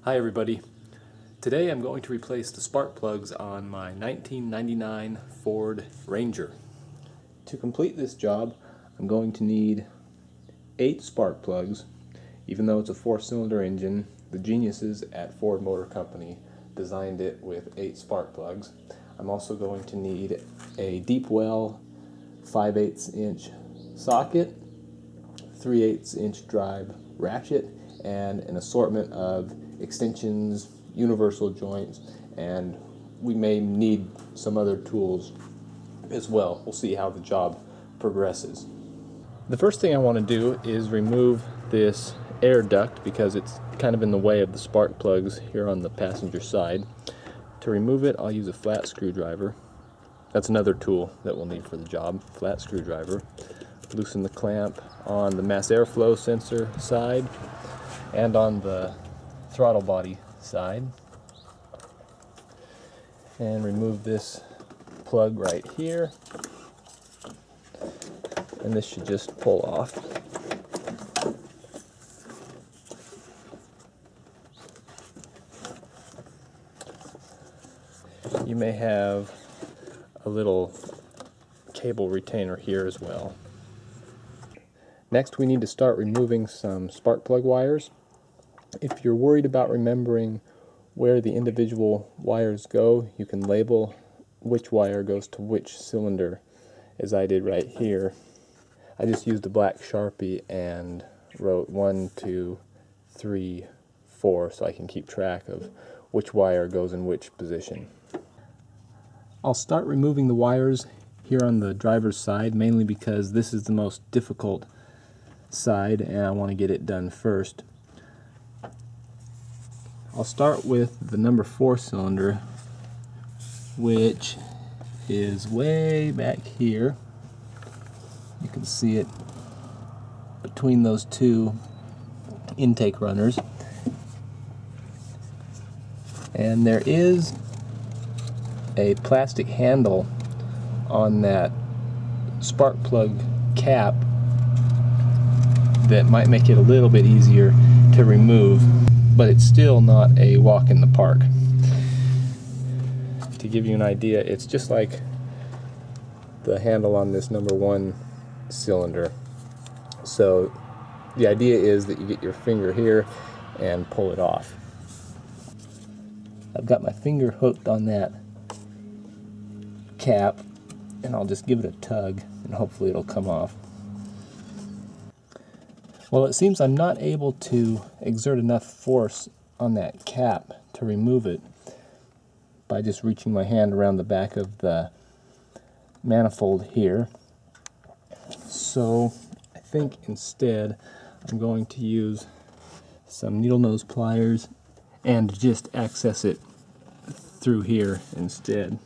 Hi everybody. Today I'm going to replace the spark plugs on my 1999 Ford Ranger. To complete this job, I'm going to need 8 spark plugs. Even though it's a 4-cylinder engine, the geniuses at Ford Motor Company designed it with 8 spark plugs. I'm also going to need a deep well 5/8 inch socket, 3/8 inch drive ratchet, and an assortment of extensions, universal joints, and we may need some other tools as well. We'll see how the job progresses. The first thing I want to do is remove this air duct because it's kind of in the way of the spark plugs here on the passenger side. To remove it, I'll use a flat screwdriver. That's another tool that we'll need for the job, flat screwdriver. Loosen the clamp on the mass airflow sensor side and on the throttle body side, and remove this plug right here, and this should just pull off. You may have a little cable retainer here as well. Next, we need to start removing some spark plug wires. If you're worried about remembering where the individual wires go, you can label which wire goes to which cylinder, as I did right here. I just used a black Sharpie and wrote 1, 2, 3, 4 so I can keep track of which wire goes in which position. I'll start removing the wires here on the driver's side, mainly because this is the most difficult side and I want to get it done first. I'll start with the number 4 cylinder, which is way back here. You can see it between those two intake runners. And there is a plastic handle on that spark plug cap that might make it a little bit easier to remove, but it's still not a walk in the park. To give you an idea, it's just like the handle on this number 1 cylinder. So the idea is that you get your finger here and pull it off. I've got my finger hooked on that cap, and I'll just give it a tug and hopefully it'll come off. Well, it seems I'm not able to exert enough force on that cap to remove it by just reaching my hand around the back of the manifold here. So I think instead I'm going to use some needle nose pliers and just access it through here instead.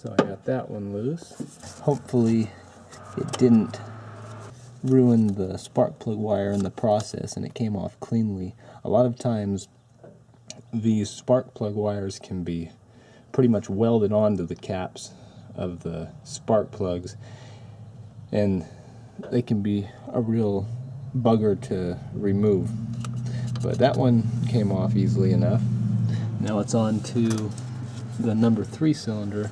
So I got that one loose. Hopefully it didn't ruin the spark plug wire in the process and it came off cleanly. A lot of times these spark plug wires can be pretty much welded onto the caps of the spark plugs, and they can be a real bugger to remove. But that one came off easily enough. Now it's on to the number 3 cylinder,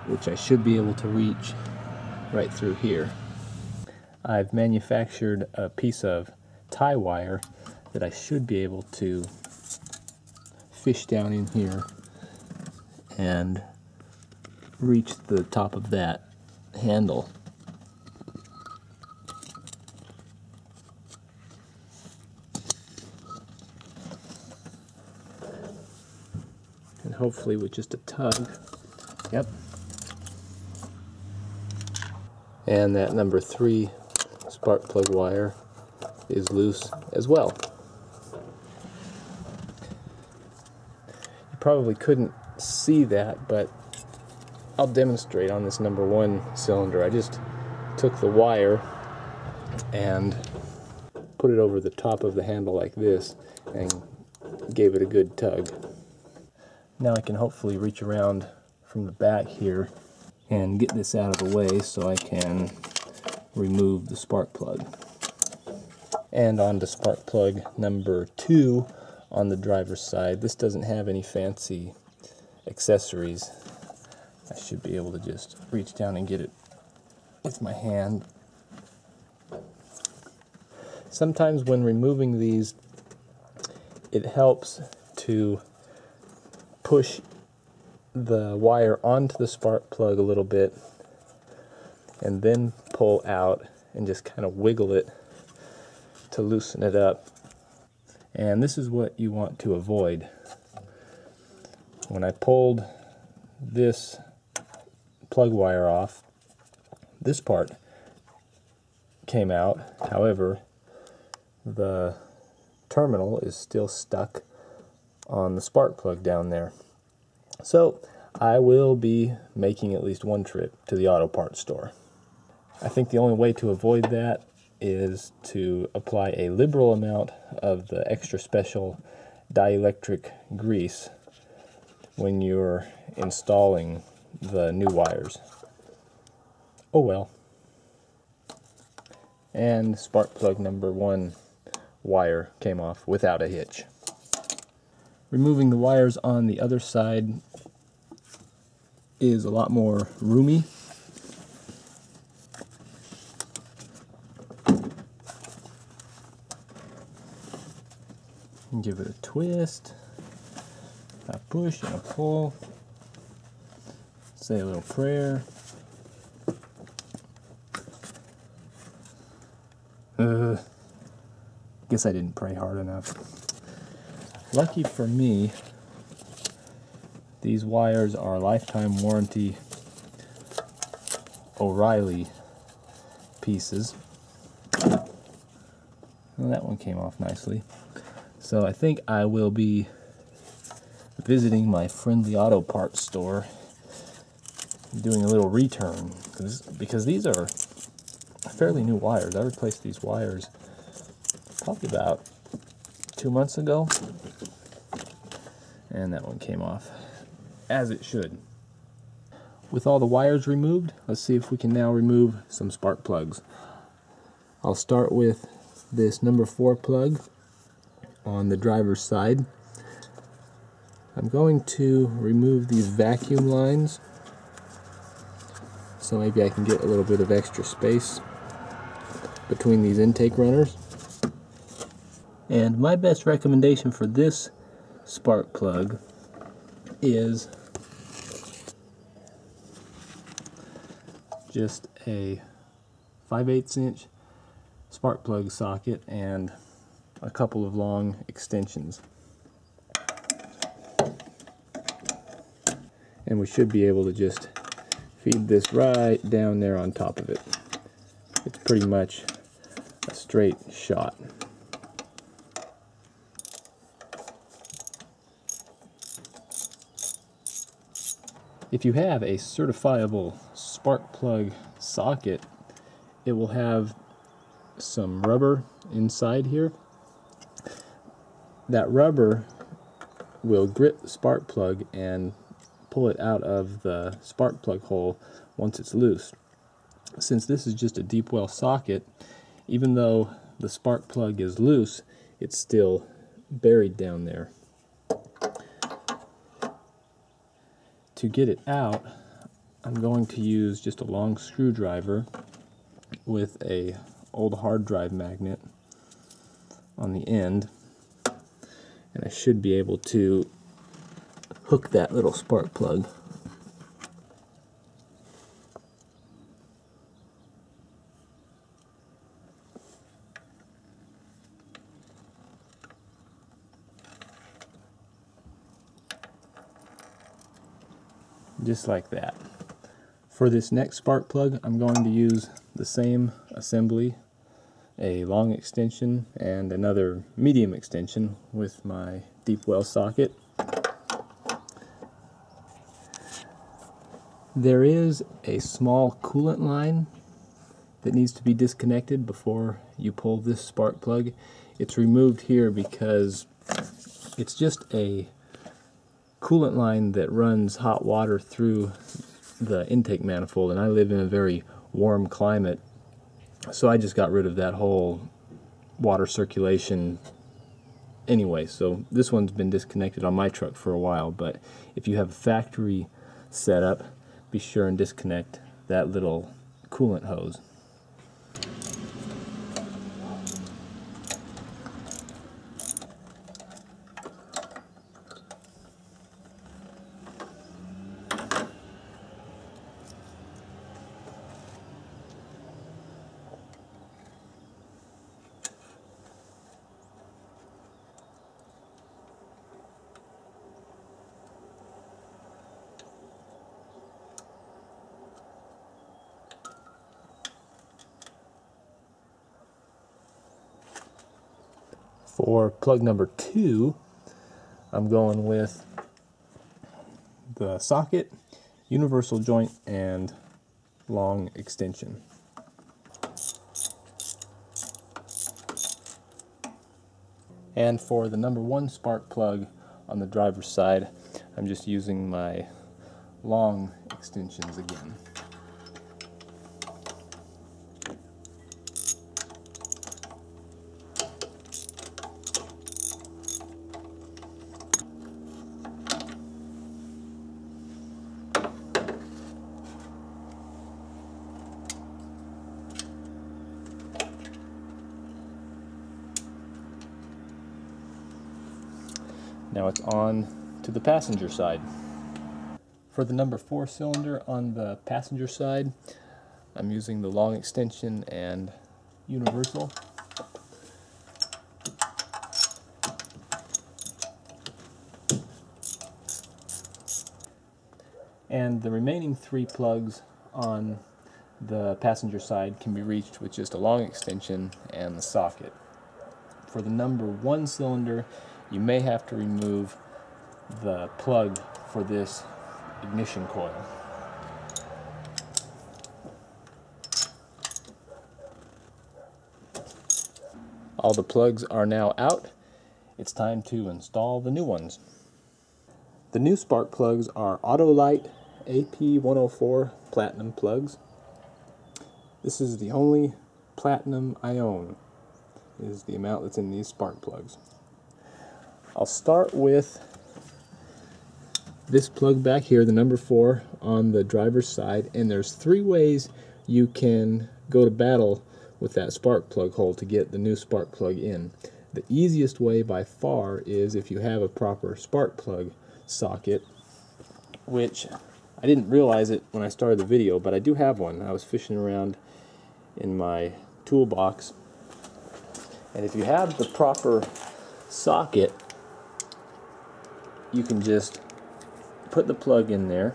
which I should be able to reach right through here. I've manufactured a piece of tie wire that I should be able to fish down in here and reach the top of that handle. And hopefully with just a tug, yep. And that number 3 spark plug wire is loose as well. You probably couldn't see that, but I'll demonstrate on this number 1 cylinder. I just took the wire and put it over the top of the handle like this and gave it a good tug. Now I can hopefully reach around from the back here and get this out of the way so I can remove the spark plug. And on to spark plug number 2 on the driver's side. This doesn't have any fancy accessories. I should be able to just reach down and get it with my hand. Sometimes when removing these, it helps to push the wire onto the spark plug a little bit and then pull out and just kind of wiggle it to loosen it up. And this is what you want to avoid. When I pulled this plug wire off, this part came out. However, the terminal is still stuck on the spark plug down there. So I will be making at least one trip to the auto parts store. I think the only way to avoid that is to apply a liberal amount of the extra special dielectric grease when you're installing the new wires. Oh well. And spark plug number 1 wire came off without a hitch. Removing the wires on the other side is a lot more roomy. Give it a twist, a push and a pull, say a little prayer. Guess I didn't pray hard enough. Lucky for me, these wires are lifetime warranty O'Reilly pieces. Well, that one came off nicely. So I think I will be visiting my friendly auto parts store, doing a little return, because these are fairly new wires. I replaced these wires probably about 2 months ago, and that one came off as it should. With all the wires removed, let's see if we can now remove some spark plugs. I'll start with this number 4 plug on the driver's side. I'm going to remove these vacuum lines, so maybe I can get a little bit of extra space between these intake runners. And my best recommendation for this spark plug is just a 5/8 inch spark plug socket and a couple of long extensions. And we should be able to just feed this right down there on top of it. It's pretty much a straight shot. If you have a certifiable spark plug socket, it will have some rubber inside here. That rubber will grip the spark plug and pull it out of the spark plug hole once it's loose. Since this is just a deep well socket, even though the spark plug is loose, it's still buried down there. To get it out, I'm going to use just a long screwdriver with a old hard drive magnet on the end, and I should be able to hook that little spark plug. Just like that. For this next spark plug, I'm going to use the same assembly, a long extension and another medium extension with my deep well socket. There is a small coolant line that needs to be disconnected before you pull this spark plug. It's removed here because it's just a coolant line that runs hot water through the intake manifold, and I live in a very warm climate, So I just got rid of that whole water circulation anyway. So this one's been disconnected on my truck for a while, but if you have a factory setup, be sure and disconnect that little coolant hose. For plug number 2, I'm going with the socket, universal joint, and long extension. And for the number 1 spark plug on the driver's side, I'm just using my long extensions again. Now it's on to the passenger side. For the number 4 cylinder on the passenger side, I'm using the long extension and universal. And the remaining 3 plugs on the passenger side can be reached with just a long extension and the socket. For the number 1 cylinder, you may have to remove the plug for this ignition coil. All the plugs are now out. It's time to install the new ones. The new spark plugs are Autolite AP104 Platinum plugs. This is the only platinum I own, is the amount that's in these spark plugs. I'll start with this plug back here, the number 4 on the driver's side, and there's 3 ways you can go to battle with that spark plug hole to get the new spark plug in. The easiest way by far is if you have a proper spark plug socket, which I didn't realize it when I started the video, but I do have one. I was fishing around in my toolbox, and if you have the proper socket, you can just put the plug in there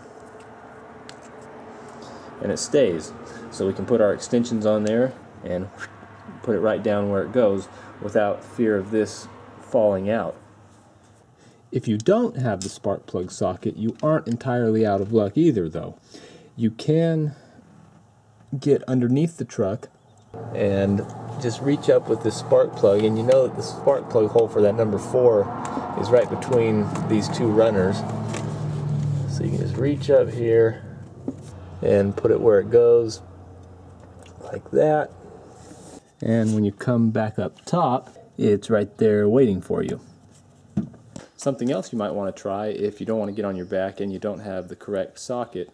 and it stays. So we can put our extensions on there and put it right down where it goes without fear of this falling out. If you don't have the spark plug socket, you aren't entirely out of luck either, though. You can get underneath the truck and just reach up with this spark plug, and you know that the spark plug hole for that number 4 is right between these 2 runners. So you can just reach up here and put it where it goes, like that. And when you come back up top, it's right there waiting for you. Something else you might want to try if you don't want to get on your back and you don't have the correct socket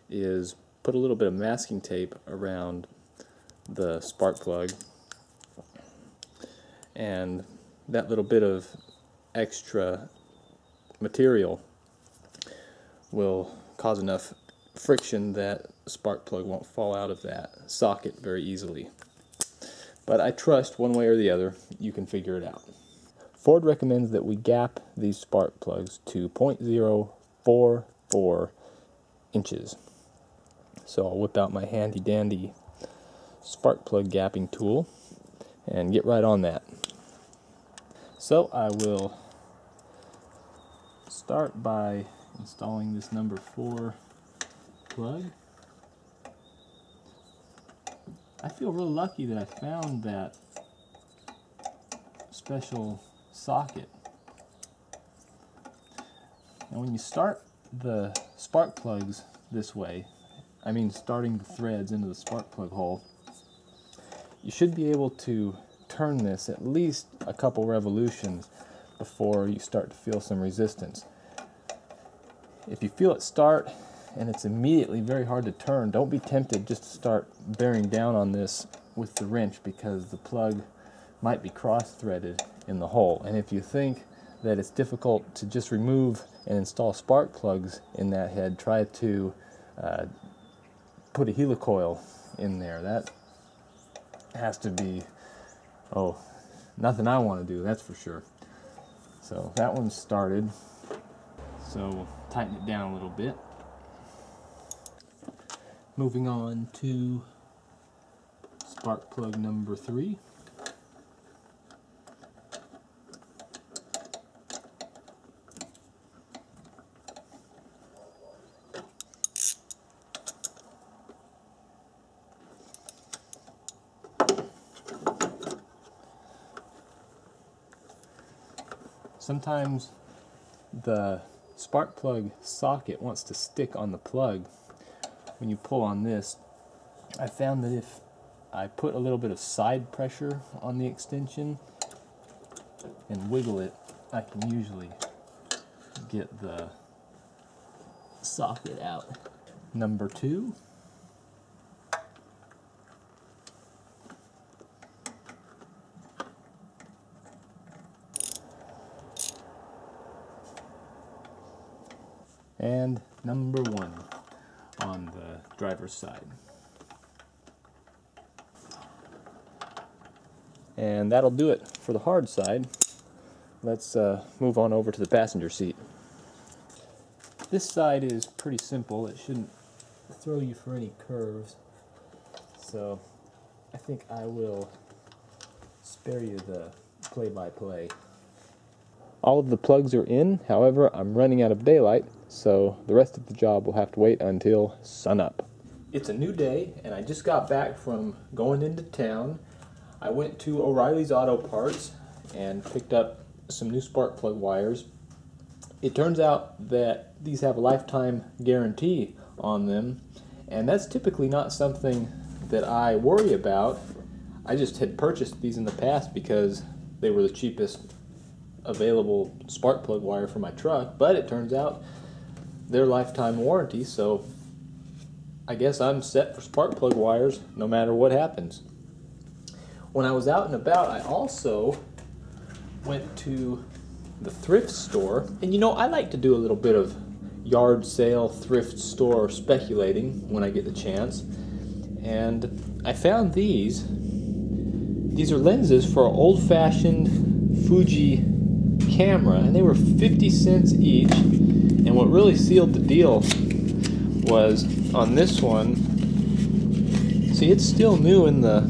is put a little bit of masking tape around the spark plug, and that little bit of extra material will cause enough friction that the spark plug won't fall out of that socket very easily. But I trust one way or the other you can figure it out. Ford recommends that we gap these spark plugs to 0.044 inches. So I'll whip out my handy dandy spark plug gapping tool and get right on that. So I will start by installing this number 4 plug. I feel real lucky that I found that special socket. Now when you start the spark plugs this way, I mean starting the threads into the spark plug hole, you should be able to turn this at least a couple revolutions before you start to feel some resistance. If you feel it start and it's immediately very hard to turn, don't be tempted just to start bearing down on this with the wrench, because the plug might be cross-threaded in the hole. And if you think that it's difficult to just remove and install spark plugs in that head, try to put a helicoil in there. That has to be, oh, nothing I want to do, that's for sure. So that one's started. So we'll tighten it down a little bit. Moving on to spark plug number 3. Sometimes the spark plug socket wants to stick on the plug when you pull on this. I found that if I put a little bit of side pressure on the extension and wiggle it, I can usually get the socket out. Number 2. And number 1 on the driver's side. And that'll do it for the hard side. Let's move on over to the passenger seat. This side is pretty simple. It shouldn't throw you for any curves. So I think I will spare you the play-by-play. All of the plugs are in, however, I'm running out of daylight, so the rest of the job will have to wait until sunup. It's a new day, and I just got back from going into town. I went to O'Reilly's Auto Parts and picked up some new spark plug wires. It turns out that these have a lifetime guarantee on them, and that's typically not something that I worry about. I just had purchased these in the past because they were the cheapest available spark plug wire for my truck, but it turns out they're lifetime warranty, so I guess I'm set for spark plug wires no matter what happens. When I was out and about, I also went to the thrift store, and you know, I like to do a little bit of yard sale, thrift store speculating when I get the chance, and I found these. These are lenses for an old-fashioned Fuji camera, and they were 50 cents each. And what really sealed the deal was on this one, see, it's still new in the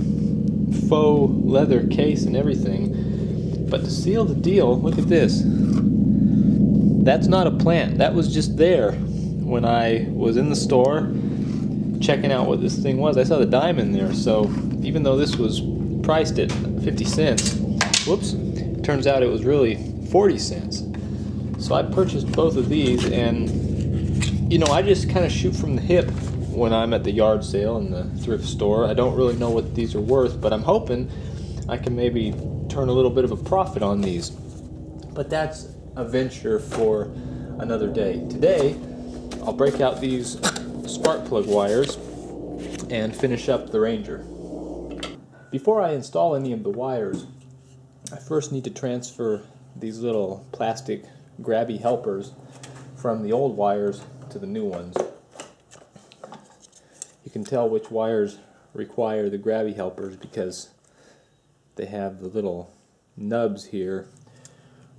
faux leather case and everything, but to seal the deal, look at this. That's not a plant, that was just there when I was in the store checking out what this thing was. I saw the dime in there, so even though this was priced at 50 cents, whoops, turns out it was really 40 cents. So I purchased both of these, and you know, I just kind of shoot from the hip when I'm at the yard sale and the thrift store. I don't really know what these are worth, but I'm hoping I can maybe turn a little bit of a profit on these. But that's a venture for another day. Today, I'll break out these spark plug wires and finish up the Ranger. Before I install any of the wires, I first need to transfer these little plastic grabby helpers from the old wires to the new ones. You can tell which wires require the grabby helpers because they have the little nubs here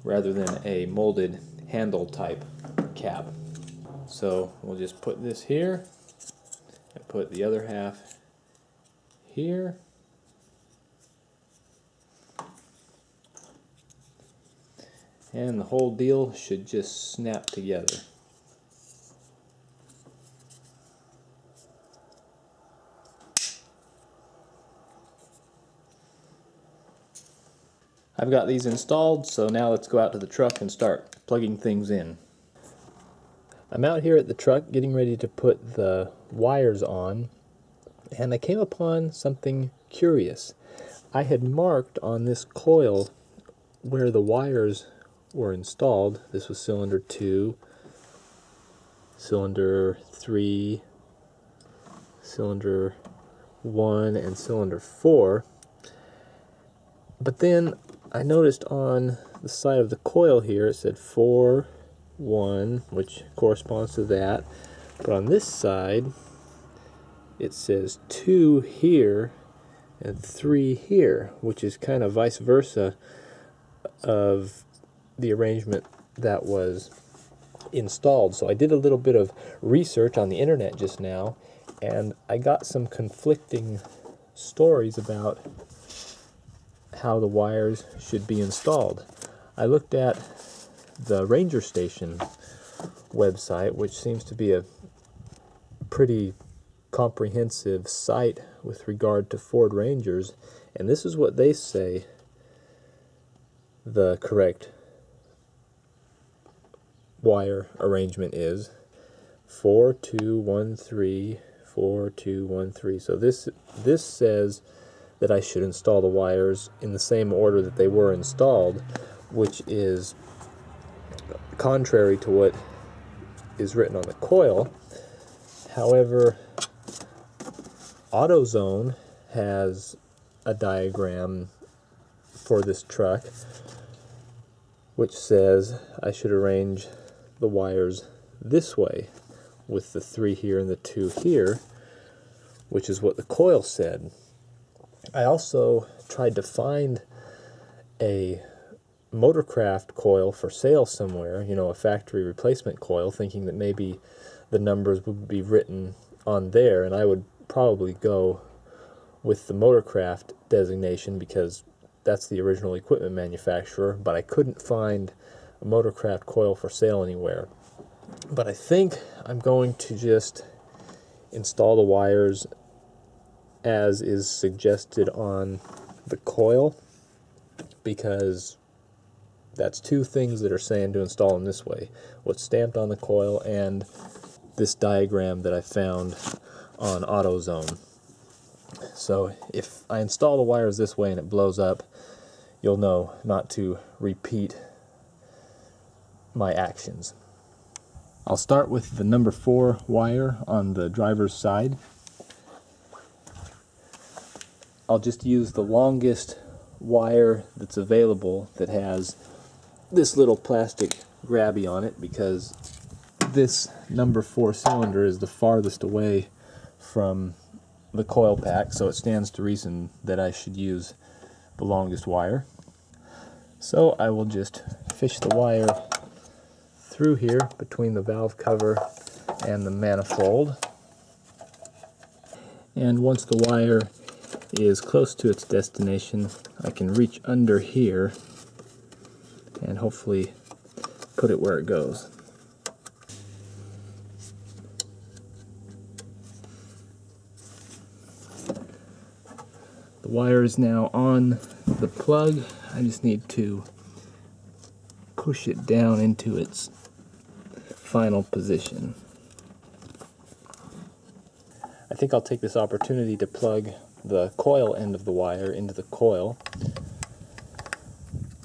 rather than a molded handle type cap. So we'll just put this here and put the other half here. And the whole deal should just snap together. I've got these installed, so now let's go out to the truck and start plugging things in. I'm out here at the truck getting ready to put the wires on. and I came upon something curious. I had marked on this coil where the wires were installed. This was cylinder 2, cylinder 3, cylinder 1, and cylinder 4. But then I noticed on the side of the coil here it said 4, 1, which corresponds to that. But on this side it says 2 here and 3 here, which is kind of vice versa of the arrangement that was installed. So I did a little bit of research on the internet just now, and I got some conflicting stories about how the wires should be installed. I looked at the Ranger Station website, which seems to be a pretty comprehensive site with regard to Ford Rangers, and this is what they say the correct wire arrangement is: 4, 2, 1, 3, 4, 2, 1, 3. So this says that I should install the wires in the same order that they were installed, which is contrary to what is written on the coil. However, AutoZone has a diagram for this truck which says I should arrange the wires this way, with the 3 here and the 2 here, which is what the coil said. I also tried to find a Motorcraft coil for sale somewhere, you know, a factory replacement coil, thinking that maybe the numbers would be written on there, and I would probably go with the Motorcraft designation because that's the original equipment manufacturer, but I couldn't find a Motorcraft coil for sale anywhere. But I think I'm going to just install the wires as is suggested on the coil, because that's 2 things that are saying to install them this way: what's stamped on the coil and this diagram that I found on AutoZone. So if I install the wires this way and it blows up, you'll know not to repeat my actions. I'll start with the number 4 wire on the driver's side. I'll just use the longest wire that's available that has this little plastic grabby on it, because this number 4 cylinder is the farthest away from the coil pack, so it stands to reason that I should use the longest wire. So I will just fish the wire through here between the valve cover and the manifold, and once the wire is close to its destination, I can reach under here and hopefully put it where it goes. The wire is now on the plug. I just need to push it down into its final position. I think I'll take this opportunity to plug the coil end of the wire into the coil.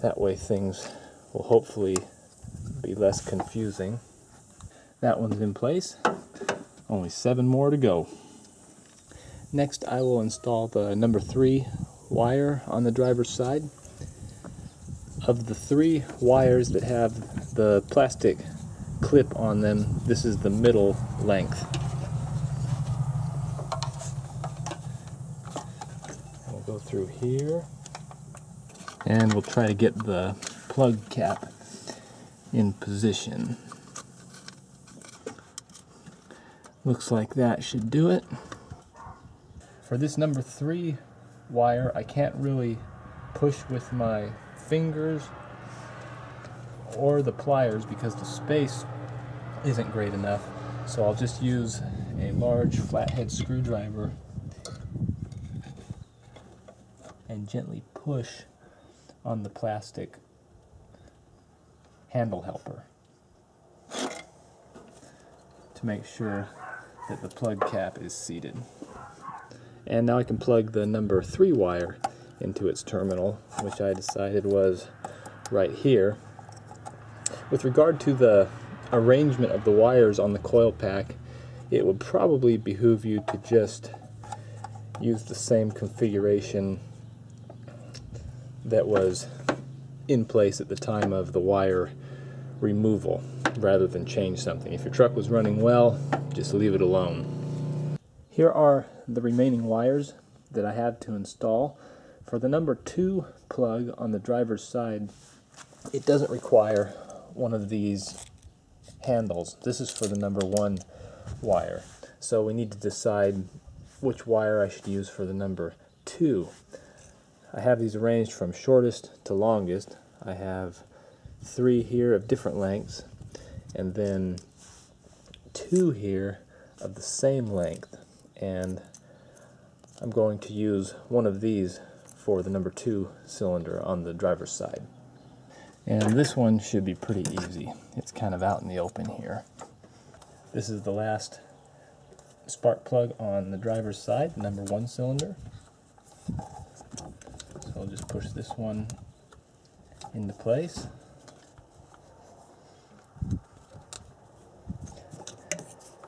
That way things will hopefully be less confusing. That one's in place. Only 7 more to go. Next I will install the number 3 wire on the driver's side. Of the 3 wires that have the plastic clip on them, this is the middle length. We'll go through here and we'll try to get the plug cap in position. Looks like that should do it. For this number 3 wire, I can't really push with my fingers or the pliers because the space isn't great enough, so I'll just use a large flathead screwdriver and gently push on the plastic handle helper to make sure that the plug cap is seated. And now I can plug the number 3 wire into its terminal, which I decided was right here. With regard to the arrangement of the wires on the coil pack, it would probably behoove you to just use the same configuration that was in place at the time of the wire removal, rather than change something. If your truck was running well, just leave it alone. Here are the remaining wires that I have to install. For the number 2 plug on the driver's side, it doesn't require one of these handles. This is for the number 1 wire. So we need to decide which wire I should use for the number 2. I have these arranged from shortest to longest. I have 3 here of different lengths, and then 2 here of the same length. And I'm going to use one of these for the number 2 cylinder on the driver's side. And this one should be pretty easy. It's kind of out in the open here. This is the last spark plug on the driver's side, number 1 cylinder. So I'll just push this one into place.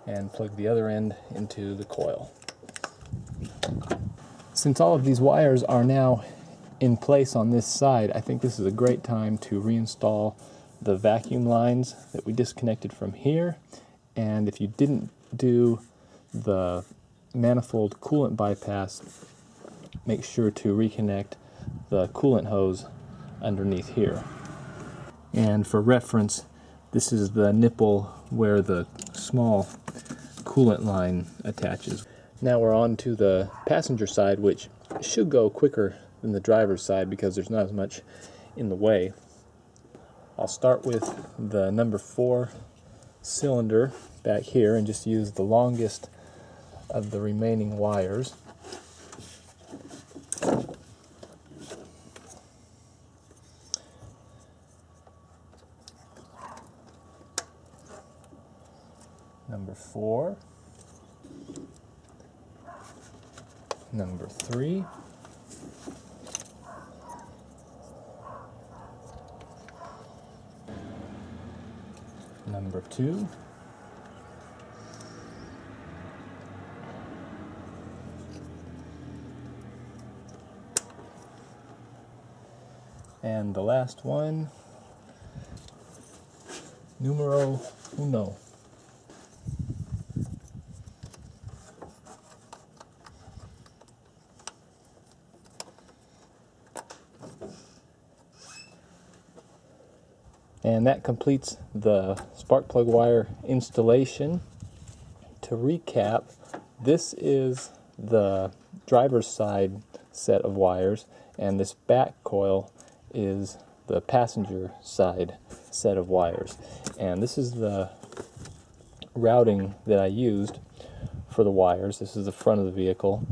And plug the other end into the coil. Since all of these wires are now in place on this side, I think this is a great time to reinstall the vacuum lines that we disconnected from here. And if you didn't do the manifold coolant bypass, make sure to reconnect the coolant hose underneath here. And for reference, this is the nipple where the small coolant line attaches. Now we're on to the passenger side, which should go quicker than the driver's side because there's not as much in the way. I'll start with the number 4 cylinder back here and just use the longest of the remaining wires. Number 4, number 3, number 2, and the last one, numero 1. And that completes the spark plug wire installation. To recap, this is the driver's side set of wires, and this back coil is the passenger side set of wires. And this is the routing that I used for the wires. This is the front of the vehicle,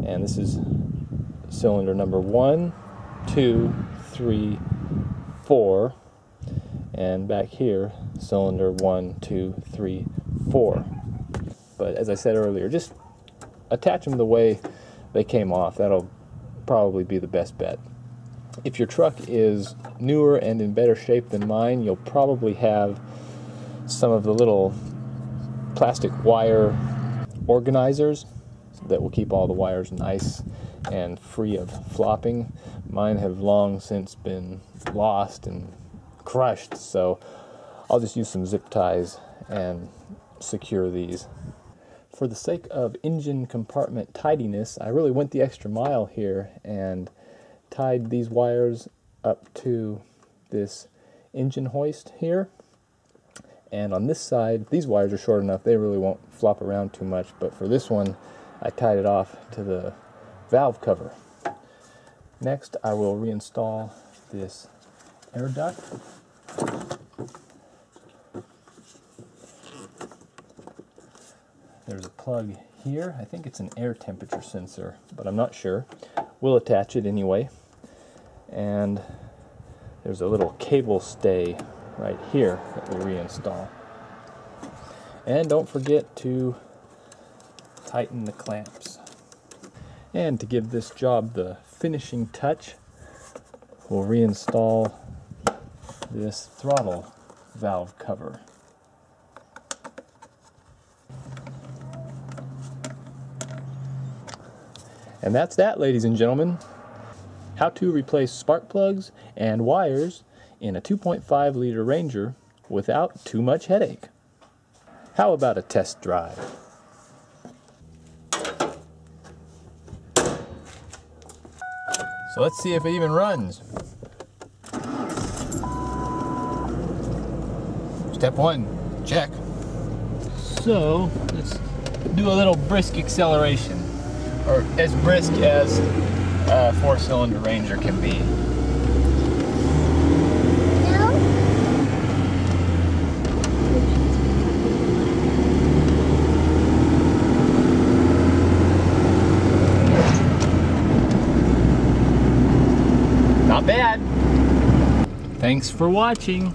and this is cylinder number 1, 2, 3, 4. And back here, cylinder 1, 2, 3, 4. But as I said earlier, just attach them the way they came off. That'll probably be the best bet. If your truck is newer and in better shape than mine, you'll probably have some of the little plastic wire organizers that will keep all the wires nice and free of flopping. Mine have long since been lost and crushed, so I'll just use some zip ties and secure these. For the sake of engine compartment tidiness, I really went the extra mile here and tied these wires up to this engine hoist here. And on this side, these wires are short enough, they really won't flop around too much, but for this one, I tied it off to the valve cover. Next, I will reinstall this air duct. There's a plug here. I think it's an air temperature sensor, but I'm not sure. We'll attach it anyway. And there's a little cable stay right here that we'll reinstall. And don't forget to tighten the clamps. And to give this job the finishing touch, we'll reinstall this throttle valve cover. And that's that, ladies and gentlemen. How to replace spark plugs and wires in a 2.5 liter Ranger without too much headache. How about a test drive? So let's see if it even runs. Step 1, check. So let's do a little brisk acceleration, or as brisk as a 4-cylinder Ranger can be. Not bad. Thanks for watching.